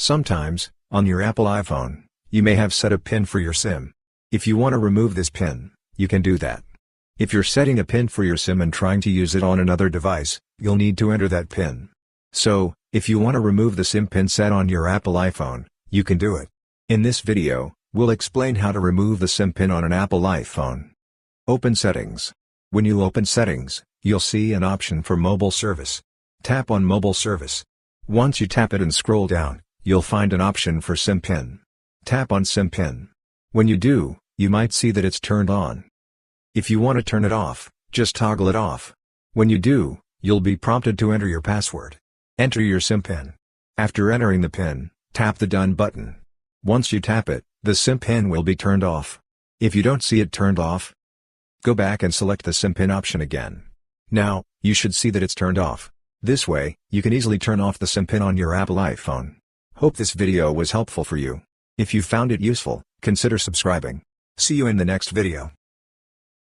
Sometimes, on your Apple iPhone, you may have set a PIN for your SIM. If you want to remove this PIN, you can do that. If you're setting a PIN for your SIM and trying to use it on another device, you'll need to enter that PIN. So, if you want to remove the SIM PIN set on your Apple iPhone, you can do it. In this video, we'll explain how to remove the SIM PIN on an Apple iPhone. Open Settings. When you open Settings, you'll see an option for Mobile Service. Tap on Mobile Service. Once you tap it and scroll down, you'll find an option for SIM PIN. Tap on SIM PIN. When you do, you might see that it's turned on. If you want to turn it off, just toggle it off. When you do, you'll be prompted to enter your password. Enter your SIM PIN. After entering the PIN, tap the Done button. Once you tap it, the SIM PIN will be turned off. If you don't see it turned off, go back and select the SIM PIN option again. Now, you should see that it's turned off. This way, you can easily turn off the SIM PIN on your Apple iPhone. Hope this video was helpful for you. If you found it useful, consider subscribing. See you in the next video.